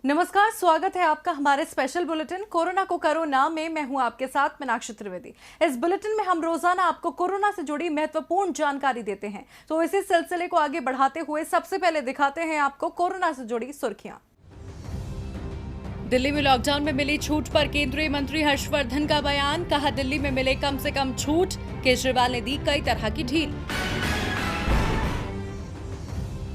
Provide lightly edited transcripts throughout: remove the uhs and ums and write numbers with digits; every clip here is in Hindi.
नमस्कार, स्वागत है आपका हमारे स्पेशल बुलेटिन कोरोना को करो ना में। मैं हूं आपके साथ मीनाक्षी त्रिवेदी। इस बुलेटिन में हम रोजाना आपको कोरोना से जुड़ी महत्वपूर्ण जानकारी देते हैं। तो इसी सिलसिले को आगे बढ़ाते हुए सबसे पहले दिखाते हैं आपको कोरोना से जुड़ी सुर्खियां। दिल्ली में लॉकडाउन में मिली छूट पर केंद्रीय मंत्री हर्षवर्धन का बयान। कहा, दिल्ली में मिले कम से कम छूट, केजरीवाल ने दी कई तरह की ढील।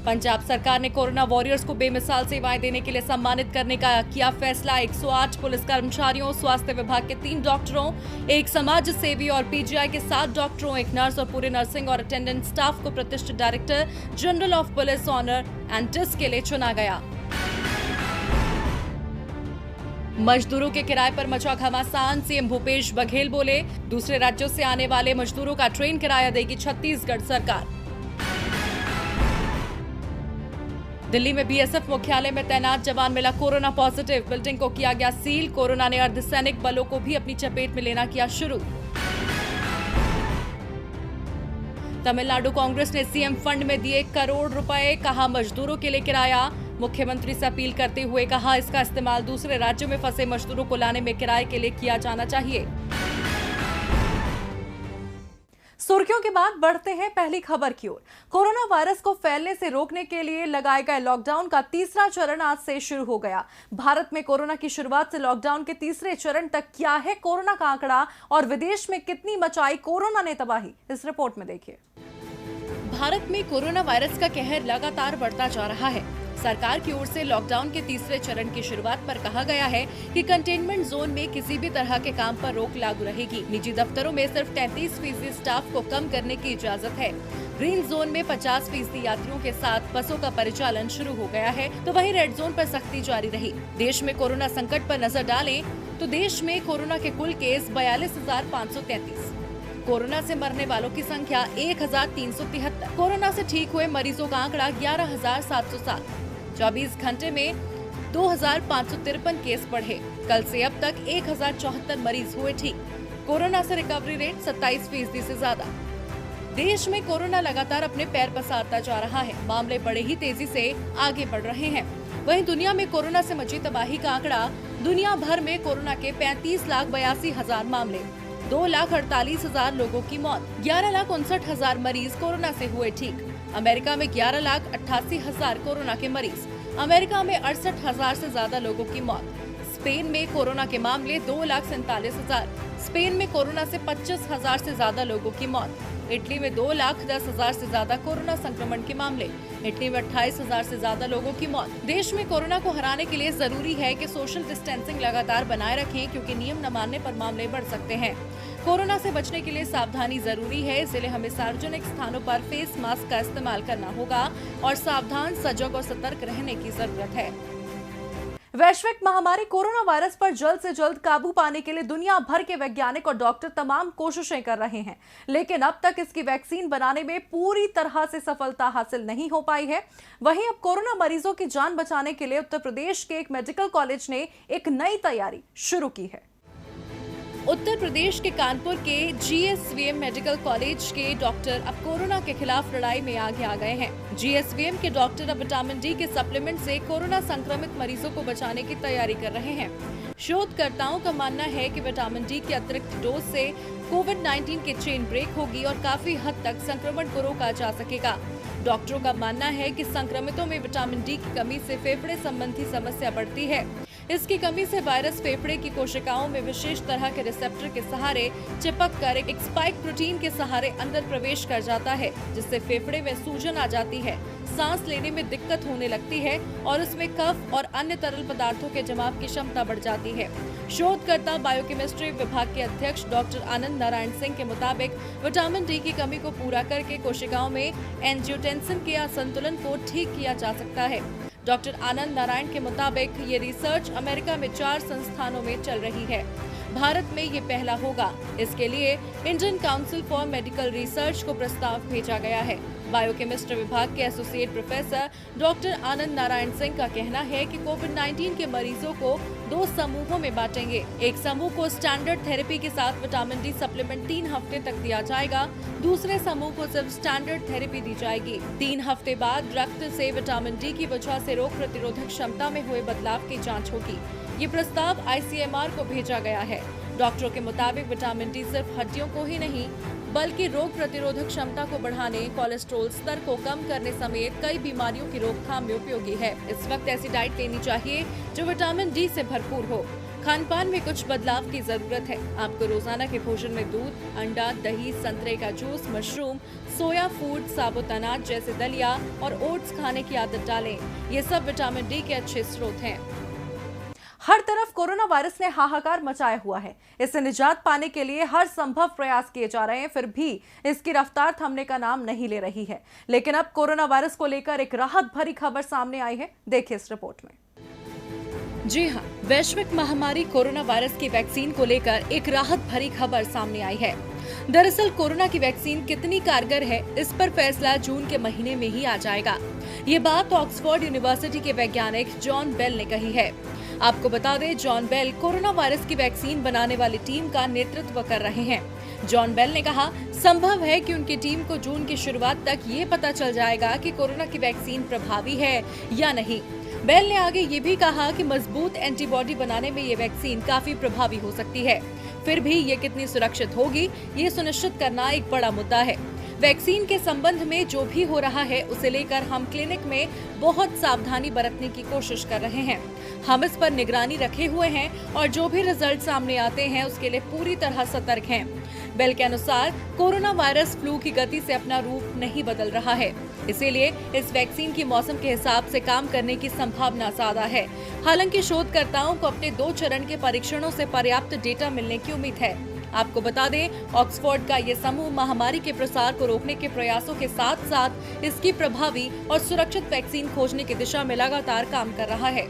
पंजाब सरकार ने कोरोना वॉरियर्स को बेमिसाल सेवाएं देने के लिए सम्मानित करने का किया फैसला। 108 पुलिस कर्मचारियों, स्वास्थ्य विभाग के 3 डॉक्टरों, एक समाज सेवी और पीजीआई के 7 डॉक्टरों, एक नर्स और पूरे नर्सिंग और अटेंडेंट स्टाफ को प्रतिष्ठित director general of police honour and disc के लिए चुना गया। मजदूरों के किराए पर मचा घमासान, सीएम भूपेश बघेल बोले, दूसरे राज्यों से आने वाले मजदूरों का ट्रेन किराया देगी छत्तीसगढ़ सरकार। दिल्ली में बीएसएफ मुख्यालय में तैनात जवान मिला कोरोना पॉजिटिव, बिल्डिंग को किया गया सील। कोरोना ने अर्धसैनिक बलों को भी अपनी चपेट में लेना किया शुरू। तमिलनाडु कांग्रेस ने सीएम फंड में दिए करोड़ रुपए, कहा मजदूरों के लिए किराया। मुख्यमंत्री से अपील करते हुए कहा, इसका इस्तेमाल दूसरे राज्यों में फंसे मजदूरों को लाने में किराए के लिए किया जाना चाहिए। सुर्खियों के बाद बढ़ते हैं पहली खबर की ओर। कोरोना वायरस को फैलने से रोकने के लिए लगाए गए लॉकडाउन का तीसरा चरण आज से शुरू हो गया। भारत में कोरोना की शुरुआत से लॉकडाउन के तीसरे चरण तक क्या है कोरोना का आंकड़ा और विदेश में कितनी मचाई कोरोना ने तबाही, इस रिपोर्ट में देखिए। भारत में कोरोना वायरस का कहर लगातार बढ़ता जा रहा है। सरकार की ओर से लॉकडाउन के तीसरे चरण की शुरुआत पर कहा गया है कि कंटेनमेंट जोन में किसी भी तरह के काम पर रोक लागू रहेगी। निजी दफ्तरों में सिर्फ 33% स्टाफ को कम करने की इजाजत है। ग्रीन जोन में 50% यात्रियों के साथ बसों का परिचालन शुरू हो गया है, तो वहीं रेड जोन पर सख्ती जारी रही। देश में कोरोना संकट पर नजर डालें तो देश में कोरोना के कुल केस 42,533। कोरोना से मरने वालों की संख्या 1,373। कोरोना से ठीक हुए मरीजों का आंकड़ा 11,707। 24 घंटे में 2,553 केस बढ़े। कल से अब तक 1,074 मरीज हुए ठीक। कोरोना से रिकवरी रेट 27% से ज्यादा। देश में कोरोना लगातार अपने पैर पसारता जा रहा है। मामले बड़े ही तेजी से आगे बढ़ रहे हैं। वहीं दुनिया में कोरोना से मची तबाही का आंकड़ा, दुनिया भर में कोरोना के 35,82,000 मामले, 2,48,000 लोगों की मौत, 11,59,000 मरीज कोरोना से हुए ठीक। अमेरिका में 11,88,000 कोरोना के मरीज, अमेरिका में 68,000 से ज्यादा लोगों की मौत। स्पेन में कोरोना के मामले 2,47,000, स्पेन में कोरोना से 25,000 से ज्यादा लोगों की मौत। इटली में 2,10,000 से ज्यादा कोरोना संक्रमण के मामले, इटली में 28,000 से ज्यादा लोगों की मौत। देश में कोरोना को हराने के लिए जरूरी है कि सोशल डिस्टेंसिंग लगातार बनाए रखें, क्योंकि नियम न मानने पर मामले बढ़ सकते हैं। कोरोना से बचने के लिए सावधानी जरूरी है, इसलिए हमें सार्वजनिक स्थानों पर फेस मास्क का इस्तेमाल करना होगा और सावधान, सजग और सतर्क रहने की जरूरत है। वैश्विक महामारी कोरोना वायरस पर जल्द से जल्द काबू पाने के लिए दुनिया भर के वैज्ञानिक और डॉक्टर तमाम कोशिशें कर रहे हैं, लेकिन अब तक इसकी वैक्सीन बनाने में पूरी तरह से सफलता हासिल नहीं हो पाई है। वहीं अब कोरोना मरीजों की जान बचाने के लिए उत्तर प्रदेश के एक मेडिकल कॉलेज ने एक नई तैयारी शुरू की है। उत्तर प्रदेश के कानपुर के जीएसवीएम मेडिकल कॉलेज के डॉक्टर अब कोरोना के खिलाफ लड़ाई में आगे आ गए हैं। जीएसवीएम के डॉक्टर अब विटामिन डी के सप्लीमेंट से कोरोना संक्रमित मरीजों को बचाने की तैयारी कर रहे हैं। शोधकर्ताओं का मानना है कि विटामिन डी के अतिरिक्त डोज से कोविड-19 की चेन ब्रेक होगी और काफी हद तक संक्रमण को रोका जा सकेगा। डॉक्टरों का मानना है कि संक्रमितों में विटामिन डी की कमी से फेफड़े संबंधी समस्या बढ़ती है। इसकी कमी से वायरस फेफड़े की कोशिकाओं में विशेष तरह के रिसेप्टर के सहारे चिपक कर एक स्पाइक प्रोटीन के सहारे अंदर प्रवेश कर जाता है, जिससे फेफड़े में सूजन आ जाती है, सांस लेने में दिक्कत होने लगती है और उसमें कफ और अन्य तरल पदार्थों के जमाव की क्षमता बढ़ जाती है। शोधकर्ता बायोकेमिस्ट्री विभाग के अध्यक्ष डॉक्टर आनंद नारायण सिंह के मुताबिक विटामिन डी की कमी को पूरा करके कोशिकाओं में एंजियोटेंसिन के असंतुलन को ठीक किया जा सकता है। डॉक्टर आनंद नारायण के मुताबिक ये रिसर्च अमेरिका में 4 संस्थानों में चल रही है। भारत में ये पहला होगा। इसके लिए Indian council for medical research को प्रस्ताव भेजा गया है। बायोकेमिस्ट्री विभाग के एसोसिएट प्रोफेसर डॉक्टर आनंद नारायण सिंह का कहना है कि कोविड-19 के मरीजों को 2 समूहों में बांटेंगे। एक समूह को स्टैंडर्ड थेरेपी के साथ विटामिन डी सप्लीमेंट 3 हफ्ते तक दिया जाएगा। दूसरे समूह को सिर्फ स्टैंडर्ड थेरेपी दी जाएगी। 3 हफ्ते बाद रक्त से विटामिन डी की वजह से रोग प्रतिरोधक क्षमता में हुए बदलाव की जाँच होगी। ये प्रस्ताव ICMR को भेजा गया है। डॉक्टरों के मुताबिक विटामिन डी सिर्फ हड्डियों को ही नहीं बल्कि रोग प्रतिरोधक क्षमता को बढ़ाने, कोलेस्ट्रॉल स्तर को कम करने समेत कई बीमारियों की रोकथाम में उपयोगी है। इस वक्त ऐसी डाइट लेनी चाहिए जो विटामिन डी से भरपूर हो। खान पान में कुछ बदलाव की जरूरत है। आपको रोजाना के भोजन में दूध, अंडा, दही, संतरे का जूस, मशरूम, सोया फूड, साबुत अनाज जैसे दलिया और ओट्स खाने की आदत डालें। ये सब विटामिन डी के अच्छे स्रोत हैं। हर तरफ कोरोना वायरस ने हाहाकार मचाया हुआ है। इससे निजात पाने के लिए हर संभव प्रयास किए जा रहे हैं, फिर भी इसकी रफ्तार थमने का नाम नहीं ले रही है। लेकिन अब कोरोना वायरस को लेकर एक राहत भरी खबर सामने आई है। देखिए इस रिपोर्ट में। जी हां, वैश्विक महामारी कोरोना वायरस की वैक्सीन को लेकर एक राहत भरी खबर सामने आई है। दरअसल कोरोना की वैक्सीन कितनी कारगर है, इस पर फैसला जून के महीने में ही आ जाएगा। ये बात ऑक्सफोर्ड यूनिवर्सिटी के वैज्ञानिक जॉन बेल ने कही है। आपको बता दें, जॉन बेल कोरोना वायरस की वैक्सीन बनाने वाली टीम का नेतृत्व कर रहे हैं। जॉन बेल ने कहा, संभव है कि उनकी टीम को जून की शुरुआत तक ये पता चल जाएगा कि कोरोना की वैक्सीन प्रभावी है या नहीं। बेल ने आगे ये भी कहा कि मजबूत एंटीबॉडी बनाने में ये वैक्सीन काफी प्रभावी हो सकती है। फिर भी ये कितनी सुरक्षित होगी, ये सुनिश्चित करना एक बड़ा मुद्दा है। वैक्सीन के संबंध में जो भी हो रहा है उसे लेकर हम क्लिनिक में बहुत सावधानी बरतने की कोशिश कर रहे हैं। हम इस पर निगरानी रखे हुए हैं और जो भी रिजल्ट सामने आते हैं उसके लिए पूरी तरह सतर्क हैं। बेल के अनुसार कोरोना वायरस फ्लू की गति से अपना रूप नहीं बदल रहा है, इसीलिए इस वैक्सीन की मौसम के हिसाब से काम करने की संभावना ज्यादा है। हालांकि शोधकर्ताओं को अपने 2 चरण के परीक्षणों से पर्याप्त डेटा मिलने की उम्मीद है। आपको बता दें, ऑक्सफोर्ड का ये समूह महामारी के प्रसार को रोकने के प्रयासों के साथ साथ इसकी प्रभावी और सुरक्षित वैक्सीन खोजने की दिशा में लगातार काम कर रहा है।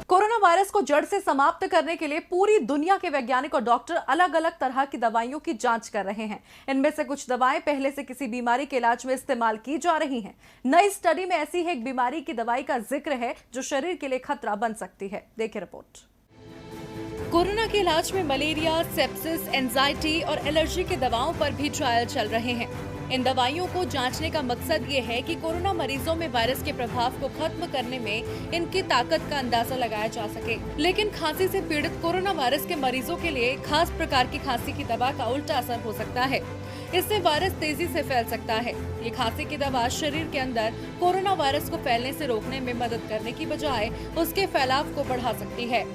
कोरोना वायरस को जड़ से समाप्त करने के लिए पूरी दुनिया के वैज्ञानिक और डॉक्टर अलग अलग तरह की दवाइयों की जांच कर रहे हैं। इनमें से कुछ दवाएं पहले से किसी बीमारी के इलाज में इस्तेमाल की जा रही हैं। नई स्टडी में ऐसी है एक बीमारी की दवाई का जिक्र है जो शरीर के लिए खतरा बन सकती है। देखिए रिपोर्ट। कोरोना के इलाज में मलेरिया, सेप्सिस, एंजाइटी और एलर्जी की दवाओं पर भी ट्रायल चल रहे हैं। इन दवाइयों को जांचने का मकसद ये है कि कोरोना मरीजों में वायरस के प्रभाव को खत्म करने में इनकी ताकत का अंदाजा लगाया जा सके। लेकिन खांसी से पीड़ित कोरोना वायरस के मरीजों के लिए खास प्रकार की खांसी की दवा का उल्टा असर हो सकता है। इससे वायरस तेजी से फैल सकता है। ये खांसी की दवा शरीर के अंदर कोरोना वायरस को फैलने से रोकने में मदद करने की बजाय उसके फैलाव को बढ़ा सकती है।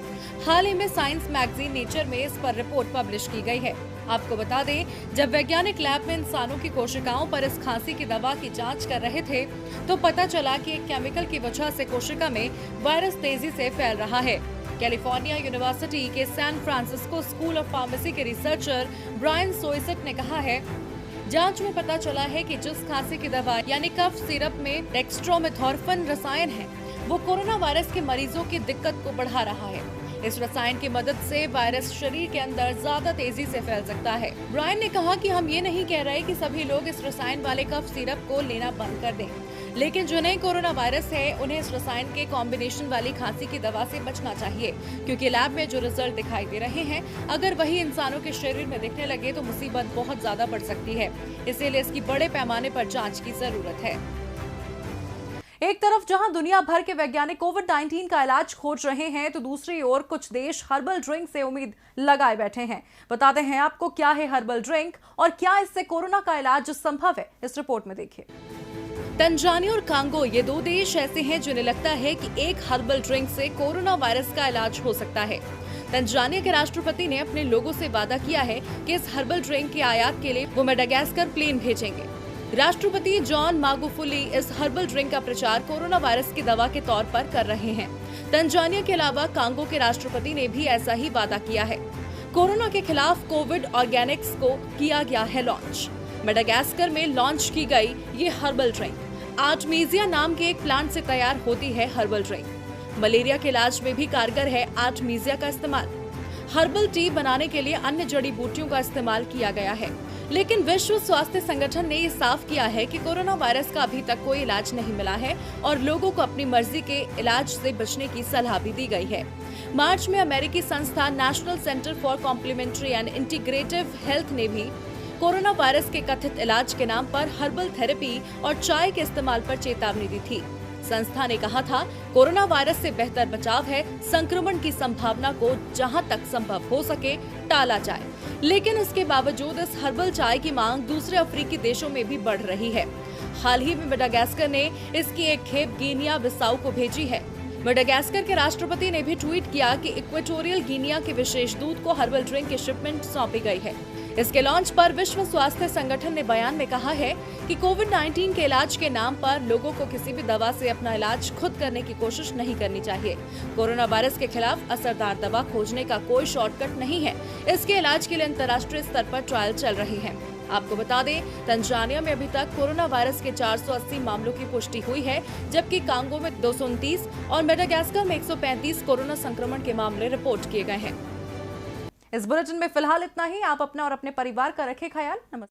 हाल ही में साइंस मैगजीन नेचर में इस पर रिपोर्ट पब्लिश की गई है। आपको बता दें, जब वैज्ञानिक लैब में इंसानों की कोशिकाओं पर इस खांसी की दवा की जांच कर रहे थे तो पता चला कि एक केमिकल की वजह से कोशिका में वायरस तेजी से फैल रहा है। कैलिफोर्निया यूनिवर्सिटी के San Francisco school of pharmacy के रिसर्चर ब्रायन सोइसेट ने कहा है, जांच में पता चला है कि जिस खांसी की दवा यानी कफ सिरप में डेक्स्ट्रोमेथोर्फन रसायन है वो कोरोना वायरस के मरीजों की दिक्कत को बढ़ा रहा है। इस रसायन की मदद से वायरस शरीर के अंदर ज्यादा तेजी से फैल सकता है। ब्रायन ने कहा कि हम ये नहीं कह रहे कि सभी लोग इस रसायन वाले कफ सिरप को लेना बंद कर दें, लेकिन जो नए कोरोना वायरस है उन्हें इस रसायन के कॉम्बिनेशन वाली खांसी की दवा से बचना चाहिए, क्योंकि लैब में जो रिजल्ट दिखाई दे रहे हैं अगर वही इंसानों के शरीर में दिखने लगे तो मुसीबत बहुत ज्यादा बढ़ सकती है। इसीलिए इसकी बड़े पैमाने पर जाँच की जरूरत है। एक तरफ जहां दुनिया भर के वैज्ञानिक कोविड-19 का इलाज खोज रहे हैं तो दूसरी ओर कुछ देश हर्बल ड्रिंक से उम्मीद लगाए बैठे हैं। बताते हैं आपको क्या है हर्बल ड्रिंक और क्या इससे कोरोना का इलाज संभव है, इस रिपोर्ट में देखिए। तंजानिया और कांगो ये 2 देश ऐसे हैं जिन्हें लगता है कि एक हर्बल ड्रिंक से कोरोना वायरस का इलाज हो सकता है। तंजानिया के राष्ट्रपति ने अपने लोगों से वादा किया है कि इस हर्बल ड्रिंक के आयात के लिए वो मेडागास्कर प्लेन भेजेंगे। राष्ट्रपति जॉन मागुफुली इस हर्बल ड्रिंक का प्रचार कोरोना वायरस की दवा के तौर पर कर रहे हैं। तंजानिया के अलावा कांगो के राष्ट्रपति ने भी ऐसा ही वादा किया है। कोरोना के खिलाफ कोविड ऑर्गेनिक्स को किया गया है लॉन्च। मेडागास्कर में लॉन्च की गई ये हर्बल ड्रिंक आर्टमीजिया नाम के एक प्लांट से तैयार होती है। हर्बल ड्रिंक मलेरिया के इलाज में भी कारगर है। आर्टमीजिया का इस्तेमाल हर्बल टी बनाने के लिए अन्य जड़ी बूटियों का इस्तेमाल किया गया है। लेकिन विश्व स्वास्थ्य संगठन ने ये साफ किया है कि कोरोना वायरस का अभी तक कोई इलाज नहीं मिला है और लोगों को अपनी मर्जी के इलाज से बचने की सलाह भी दी गई है। मार्च में अमेरिकी संस्था National Center for Complementary and Integrative Health ने भी कोरोना वायरस के कथित इलाज के नाम पर हर्बल थेरेपी और चाय के इस्तेमाल पर चेतावनी दी थी। संस्था ने कहा था, कोरोना वायरस से बेहतर बचाव है, संक्रमण की संभावना को जहां तक संभव हो सके टाला जाए। लेकिन इसके बावजूद इस हर्बल चाय की मांग दूसरे अफ्रीकी देशों में भी बढ़ रही है। हाल ही में मेडागास्कर ने इसकी एक खेप गिनिया बिसाऊ को भेजी है। मेडागास्कर के राष्ट्रपति ने भी ट्वीट किया कि इक्वेटोरियल गिनिया के विशेष दूत को हर्बल ड्रिंक की शिपमेंट सौंपी गई है। इसके लॉन्च पर विश्व स्वास्थ्य संगठन ने बयान में कहा है कि कोविड-19 के इलाज के नाम पर लोगों को किसी भी दवा से अपना इलाज खुद करने की कोशिश नहीं करनी चाहिए। कोरोना वायरस के खिलाफ असरदार दवा खोजने का कोई शॉर्टकट नहीं है। इसके इलाज के लिए अंतर्राष्ट्रीय स्तर पर ट्रायल चल रही है। आपको बता दें, तंजानिया में अभी तक कोरोना वायरस के 480 मामलों की पुष्टि हुई है, जबकि कांगो में 229 और मेडागास्कर में 135 कोरोना संक्रमण के मामले रिपोर्ट किए गए हैं। इस बुलेटिन में फिलहाल इतना ही। आप अपना और अपने परिवार का रखें ख्याल। नमस्कार।